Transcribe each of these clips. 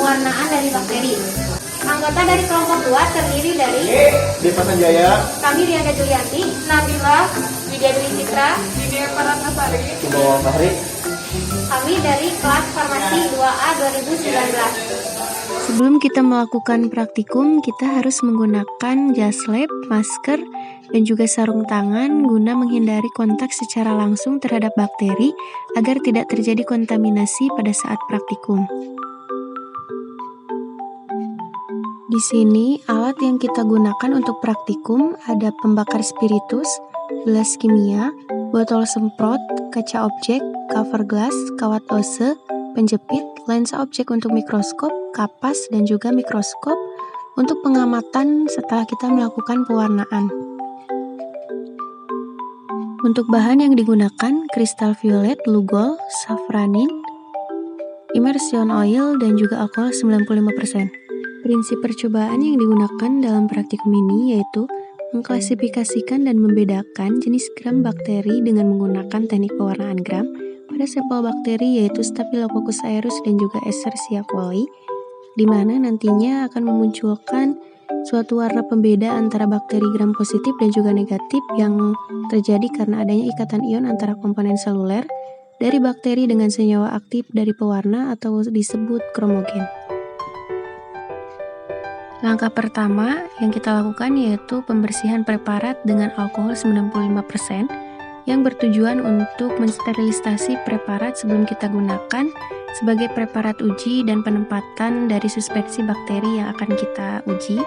pewarnaan dari bakteri. Anggota dari kelompok 2 terdiri dari Deva Sanjaya, kami Rianda Julianti, Nabila, Widya Dwi Citra, Widya Paranasari, Kubawa Fahri. kami dari kelas Farmasi 2A 2019. Sebelum kita melakukan praktikum, kita harus menggunakan jas lab, masker, dan juga sarung tangan guna menghindari kontak secara langsung terhadap bakteri agar tidak terjadi kontaminasi pada saat praktikum. Di sini, alat yang kita gunakan untuk praktikum ada pembakar spiritus, gelas kimia, botol semprot, kaca objek, cover glass, kawat ose, penjepit, lensa objek untuk mikroskop, kapas, dan juga mikroskop untuk pengamatan setelah kita melakukan pewarnaan. Untuk bahan yang digunakan, kristal violet, lugol, safranin, immersion oil, dan juga alkohol 95%. Prinsip percobaan yang digunakan dalam praktikum ini yaitu mengklasifikasikan dan membedakan jenis gram bakteri dengan menggunakan teknik pewarnaan gram pada sampel bakteri yaitu Staphylococcus aureus dan juga Escherichia coli, di mana nantinya akan memunculkan suatu warna pembeda antara bakteri gram positif dan juga negatif yang terjadi karena adanya ikatan ion antara komponen seluler dari bakteri dengan senyawa aktif dari pewarna atau disebut kromogen. Langkah pertama yang kita lakukan yaitu pembersihan preparat dengan alkohol 95% yang bertujuan untuk mensterilisasi preparat sebelum kita gunakan sebagai preparat uji dan penempatan dari suspensi bakteri yang akan kita uji.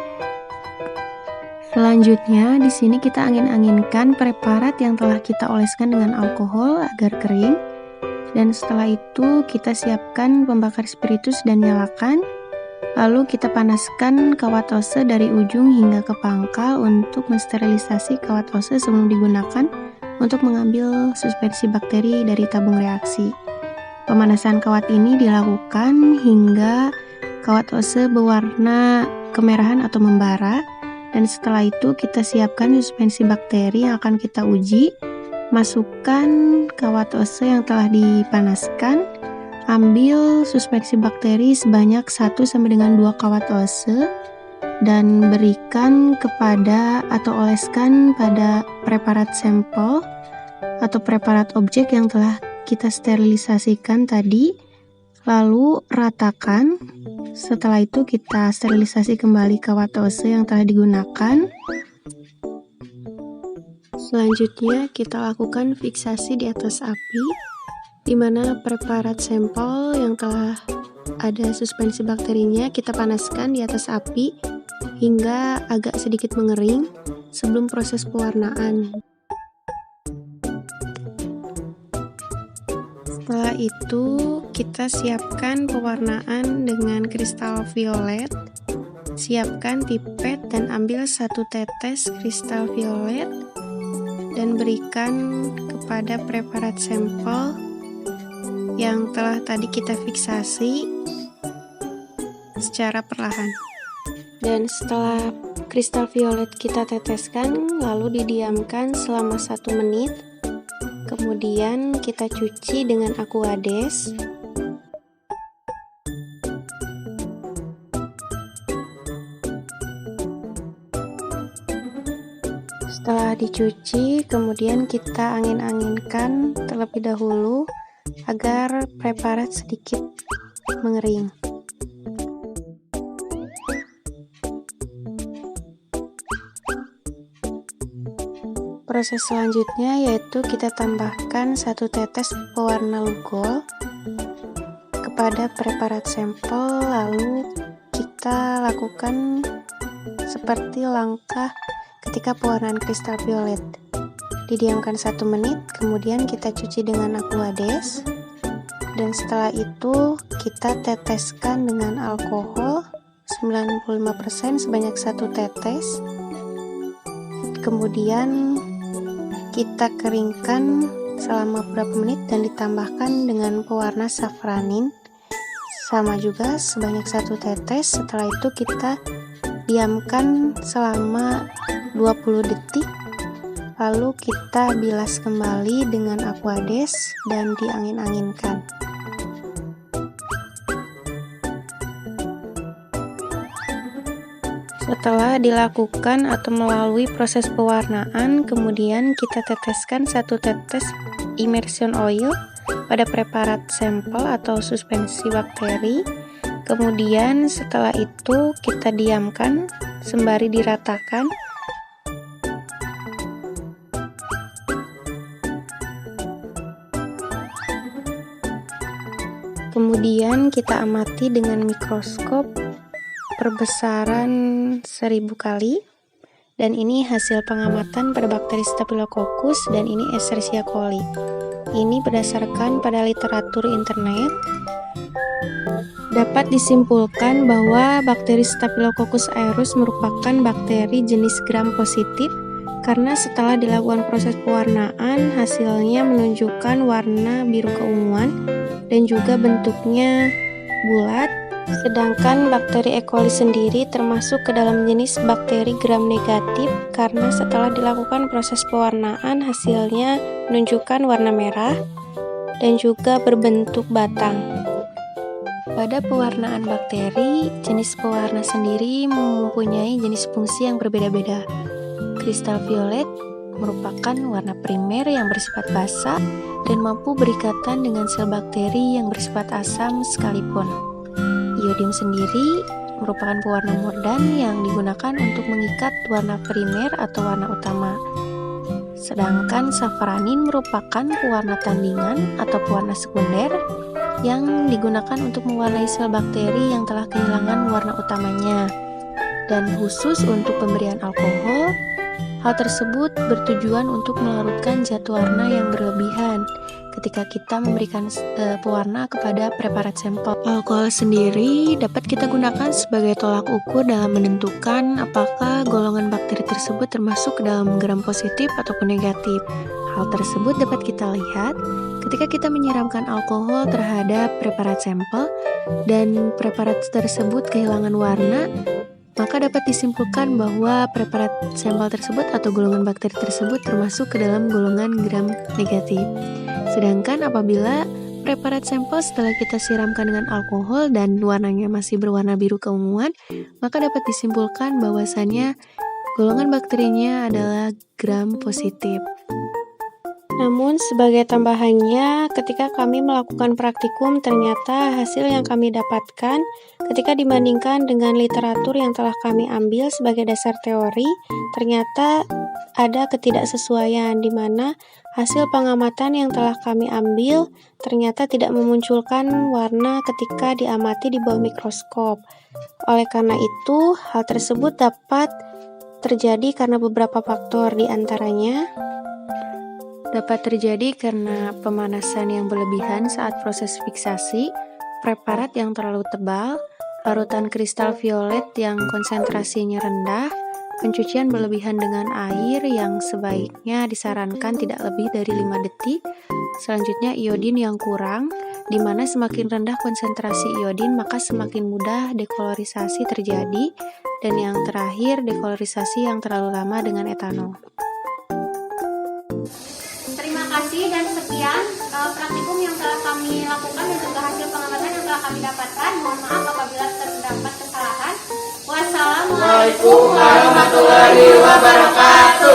Selanjutnya, di sini kita angin-anginkan preparat yang telah kita oleskan dengan alkohol agar kering. Dan setelah itu kita siapkan pembakar spiritus dan nyalakan. Lalu kita panaskan kawat ose dari ujung hingga ke pangkal untuk mensterilisasi kawat ose sebelum digunakan untuk mengambil suspensi bakteri dari tabung reaksi. Pemanasan kawat ini dilakukan hingga kawat ose berwarna kemerahan atau membara, dan setelah itu kita siapkan suspensi bakteri yang akan kita uji. Masukkan kawat ose yang telah dipanaskan. Ambil suspensi bakteri sebanyak 1-2 kawat ose dan berikan kepada atau oleskan pada preparat sampel atau preparat objek yang telah kita sterilisasikan tadi. Lalu ratakan. Setelah itu kita sterilisasi kembali kawat ose yang telah digunakan. Selanjutnya kita lakukan fiksasi di atas api, di mana preparat sampel yang telah ada suspensi bakterinya kita panaskan di atas api hingga agak sedikit mengering sebelum proses pewarnaan. Setelah itu kita siapkan pewarnaan dengan kristal violet. Siapkan pipet dan ambil 1 tetes kristal violet dan berikan kepada preparat sampel yang telah tadi kita fiksasi secara perlahan. Dan setelah kristal violet kita teteskan, lalu didiamkan selama 1 menit. Kemudian kita cuci dengan Aquades. Setelah dicuci, kemudian kita angin-anginkan terlebih dahulu agar preparat sedikit mengering. Proses selanjutnya yaitu kita tambahkan 1 tetes pewarna lugol kepada preparat sampel, lalu kita lakukan seperti langkah ketika pewarnaan kristal violet. Didiamkan 1 menit, kemudian kita cuci dengan Aquades, dan setelah itu kita teteskan dengan alkohol 95% sebanyak 1 tetes. Kemudian kita keringkan selama beberapa menit dan ditambahkan dengan pewarna safranin sama juga sebanyak 1 tetes. Setelah itu kita diamkan selama 20 detik, lalu kita bilas kembali dengan Aquades dan diangin-anginkan. Setelah dilakukan atau melalui proses pewarnaan, kemudian kita teteskan 1 tetes immersion oil pada preparat sampel atau suspensi bakteri. Kemudian setelah itu kita diamkan sembari diratakan. Kemudian kita amati dengan mikroskop perbesaran 1000 kali, dan ini hasil pengamatan pada bakteri Staphylococcus dan ini Escherichia coli. Ini berdasarkan pada literatur internet. Dapat disimpulkan bahwa bakteri Staphylococcus aureus merupakan bakteri jenis gram positif karena setelah dilakukan proses pewarnaan hasilnya menunjukkan warna biru keunguan dan juga bentuknya bulat. Sedangkan bakteri E. coli sendiri termasuk ke dalam jenis bakteri gram negatif karena setelah dilakukan proses pewarnaan hasilnya menunjukkan warna merah dan juga berbentuk batang. Pada pewarnaan bakteri, jenis pewarna sendiri mempunyai jenis fungsi yang berbeda-beda. Kristal violet merupakan warna primer yang bersifat basa dan mampu berikatan dengan sel bakteri yang bersifat asam sekalipun. Iodium sendiri merupakan pewarna murdan yang digunakan untuk mengikat warna primer atau warna utama. Sedangkan safranin merupakan pewarna tandingan atau pewarna sekunder yang digunakan untuk mewarnai sel bakteri yang telah kehilangan warna utamanya. Dan khusus untuk pemberian alkohol, hal tersebut bertujuan untuk melarutkan zat warna yang berlebihan ketika kita memberikan pewarna kepada preparat sampel. Alkohol sendiri dapat kita gunakan sebagai tolak ukur dalam menentukan apakah golongan bakteri tersebut termasuk ke dalam gram positif ataupun negatif. Hal tersebut dapat kita lihat ketika kita menyiramkan alkohol terhadap preparat sampel dan preparat tersebut kehilangan warna, maka dapat disimpulkan bahwa preparat sampel tersebut atau golongan bakteri tersebut termasuk ke dalam golongan gram negatif. Sedangkan apabila preparat sampel setelah kita siramkan dengan alkohol dan warnanya masih berwarna biru keunguan, maka dapat disimpulkan bahwasannya golongan bakterinya adalah gram positif. Namun sebagai tambahannya, ketika kami melakukan praktikum, ternyata hasil yang kami dapatkan ketika dibandingkan dengan literatur yang telah kami ambil sebagai dasar teori, ternyata ada ketidaksesuaian di mana hasil pengamatan yang telah kami ambil ternyata tidak memunculkan warna ketika diamati di bawah mikroskop. Oleh karena itu, hal tersebut dapat terjadi karena beberapa faktor, di antaranya dapat terjadi karena pemanasan yang berlebihan saat proses fiksasi, preparat yang terlalu tebal, larutan kristal violet yang konsentrasinya rendah, pencucian berlebihan dengan air yang sebaiknya disarankan tidak lebih dari 5 detik. Selanjutnya iodin yang kurang, di mana semakin rendah konsentrasi iodin maka semakin mudah dekolorisasi terjadi, dan yang terakhir dekolorisasi yang terlalu lama dengan etanol. Terima kasih dan sekian praktikum yang telah kami lakukan dan juga hasil pengamatan yang telah kami dapatkan. Mohon maaf apabila terdapat kesalahan. Wassalamualaikum warahmatullahi wabarakatuh.